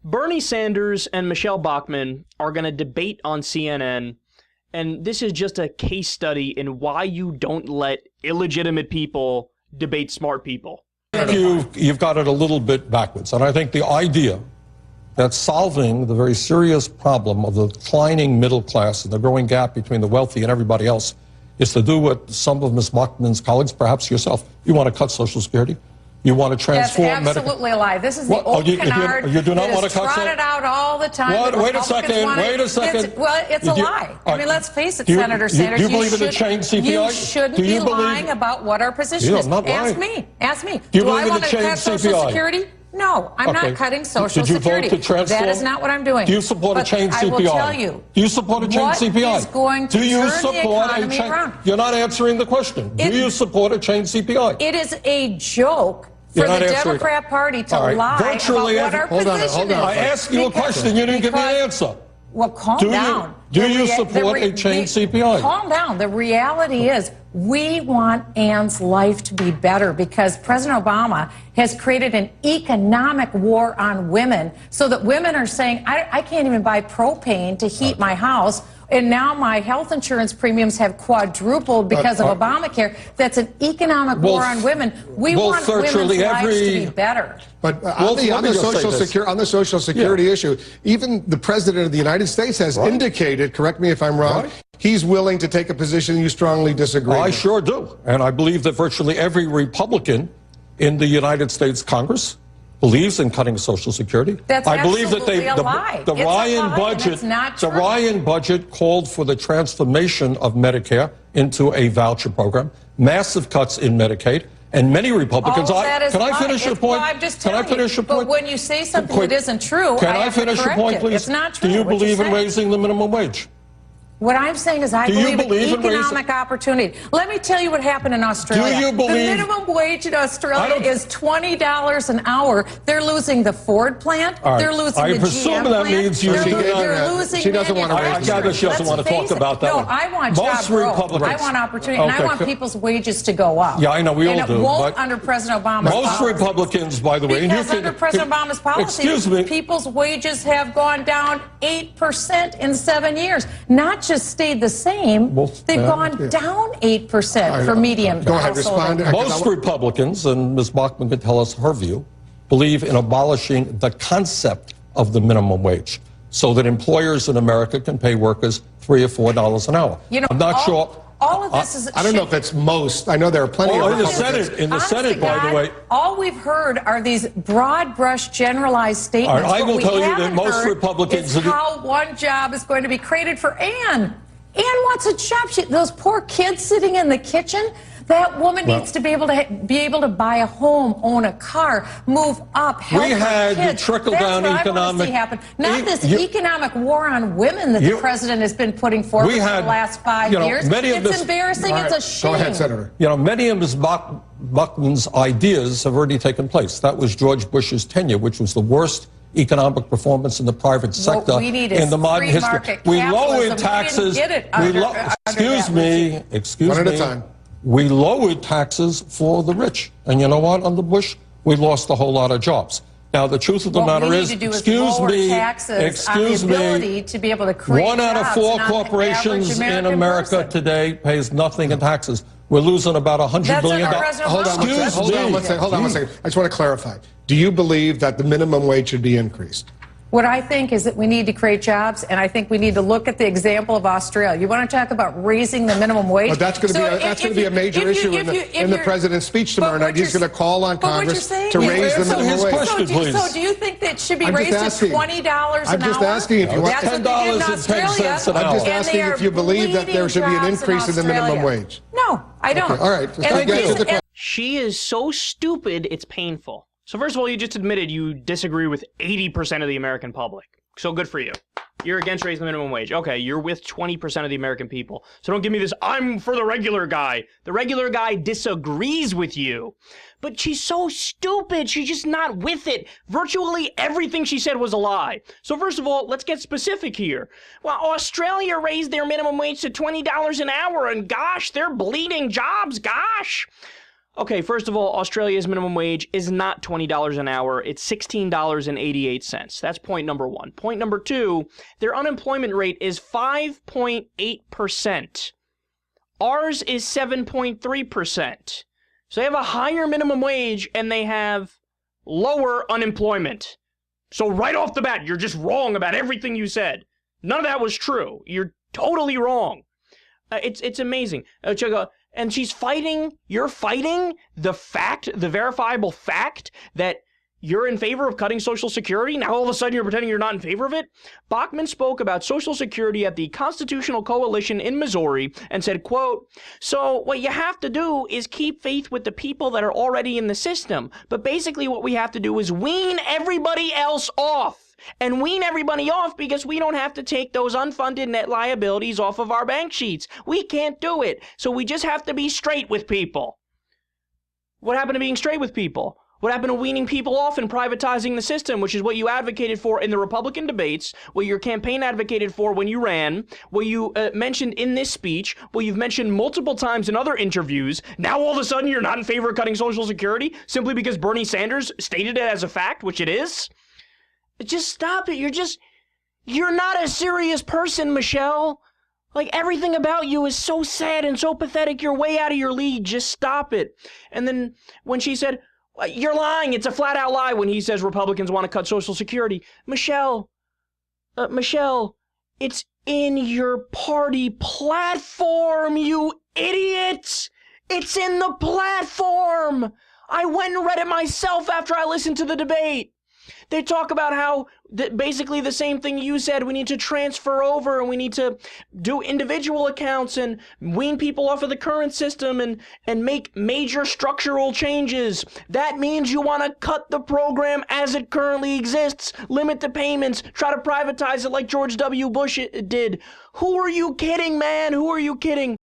Bernie Sanders and Michele Bachmann are going to debate on CNN, and this is just a case study in why you don't let illegitimate people debate smart people. You've got it a little bit backwards, and I think the idea that solving the very serious problem of the declining middle class and the growing gap between the wealthy and everybody else is to do what some of Ms. Bachmann's colleagues, perhaps yourself, you want to cut Social Security. You want to transform That's absolutely a lie. This is the old canard you do not want to cut trotted out all the time. What? Wait a second. Well, it's a lie. I mean, let's face it, Senator Sanders. Do you believe in the chain CPI? You shouldn't be lying about what our position is. Ask me. Ask me. Do I want to cut Social Security? No, I'm not cutting Social Security. That is not what I'm doing. Do you support a chain CPI? I will tell you. Do you support a chain CPI? What is going to turn the economy around? You're not answering the question. Do you support a chain CPI? It is a joke for the Democrat Party to lie about what our position is. I asked you a question, you didn't give me an answer. Well, calm down. Do you support a chain CPI? Calm down. The reality is we want Ann's life to be better because President Obama has created an economic war on women so that women are saying, I can't even buy propane to heat my house. And now my health insurance premiums have quadrupled because of Obamacare. That's an economic war on women. We want women's lives to be better. But on the Social Security issue, even the President of the United States has indicated, correct me if I'm wrong, he's willing to take a position you strongly disagree with. I sure do. And I believe that virtually every Republican in the United States Congress believes in cutting Social Security. That's absolutely a lie. The Ryan budget called for the transformation of Medicare into a voucher program, massive cuts in Medicaid, and many Republicans. Can I finish your point? Can I finish your point? But when you say something that isn't true, can I finish your point, please? It's not true. Do you believe in raising the minimum wage? What I'm saying is I believe in economic opportunity. Let me tell you what happened in Australia. Do you believe the minimum wage in Australia is $20 an hour. They're losing the Ford plant. They're losing the GM that means you they're losing she doesn't want to raise I gather she doesn't want to talk about that. No, I want job growth. I want opportunity. And I want people's wages to go up. Yeah, I know. We all do. And it won't under President Obama's policy. Most Republicans, by the way. Because under President Obama's policy, people's wages have gone down 8% in 7 years. Not just stayed the same. They've gone down 8% for medium. Go ahead, respond. Most Republicans, and Ms. Bachmann could tell us her view, believe in abolishing the concept of the minimum wage so that employers in America can pay workers $3 or $4 an hour. You know, I'm not sure. All of this is. I don't know if it's most. I know there are plenty of Republicans. In the Senate, by the way. All we've heard are these broad brush generalized statements. I will tell you that most Republicans. Is how one job is going to be created for Ann. Ann wants a job. Those poor kids sitting in the kitchen. That woman needs to be able to buy a home, own a car, move up, help her kids. We had the trickle-down economic. That's what I want to see happen. Not this economic war on women that the president has been putting forward for the last 5 years. It's embarrassing. It's a shame. Go ahead, Senator. You know, many of Ms. Bachmann's ideas have already taken place. That was George Bush's tenure, which was the worst economic performance in the private sector in the modern history. We lowered taxes. Excuse me. One at a time. We lowered taxes for the rich. And you know what? Under Bush, we lost a whole lot of jobs. Now, the truth of the matter is, excuse me, to be able to create 1 out of 4 corporations in America today pays nothing in taxes. We're losing about $100 billion. Hold on one second. I just want to clarify. Do you believe that the minimum wage should be increased? What I think is that we need to create jobs, and I think we need to look at the example of Australia. You want to talk about raising the minimum wage? But that's going to be a major issue in the president's speech tomorrow night. He's going to call on Congress to raise the minimum wage. So do you think that it should be raised to $20 an hour? I'm just asking if you want $10.10 an hour. I'm just asking if you believe that there should be an increase in the minimum wage. No, I don't. All right. She is so stupid, it's painful. So first of all, you just admitted you disagree with 80% of the American public. So good for you. You're against raising the minimum wage. Okay, you're with 20% of the American people. So don't give me this, I'm for the regular guy. The regular guy disagrees with you. But she's so stupid, she's just not with it. Virtually everything she said was a lie. So first of all, let's get specific here. Well, Australia raised their minimum wage to $20 an hour, and gosh, they're bleeding jobs, gosh. Okay, first of all, Australia's minimum wage is not $20 an hour. It's $16.88. That's point number one. Point number two, their unemployment rate is 5.8%. Ours is 7.3%. So they have a higher minimum wage and they have lower unemployment. So right off the bat, you're just wrong about everything you said. None of that was true. You're totally wrong. It's amazing. And you're fighting the verifiable fact that you're in favor of cutting Social Security. Now all of a sudden you're pretending you're not in favor of it. Bachmann spoke about Social Security at the Constitutional Coalition in Missouri and said, quote, "So what you have to do is keep faith with the people that are already in the system. But basically what we have to do is wean everybody else off. And wean everybody off because we don't have to take those unfunded net liabilities off of our bank sheets. We can't do it. So we just have to be straight with people." What happened to being straight with people? What happened to weaning people off and privatizing the system, which is what you advocated for in the Republican debates, what your campaign advocated for when you ran, what you mentioned in this speech, what you've mentioned multiple times in other interviews. Now all of a sudden you're not in favor of cutting Social Security simply because Bernie Sanders stated it as a fact, which it is? Just stop it. You're not a serious person, Michelle. Like, everything about you is so sad and so pathetic. You're way out of your league. Just stop it. And then when she said, "You're lying. It's a flat out lie," when he says Republicans want to cut Social Security. Michelle, it's in your party platform, you idiot. It's in the platform. I went and read it myself after I listened to the debate. They talk about how basically the same thing you said. We need to transfer over and we need to do individual accounts and wean people off of the current system and make major structural changes. That means you want to cut the program as it currently exists, limit the payments, try to privatize it like George W. Bush did. Who are you kidding, man? Who are you kidding?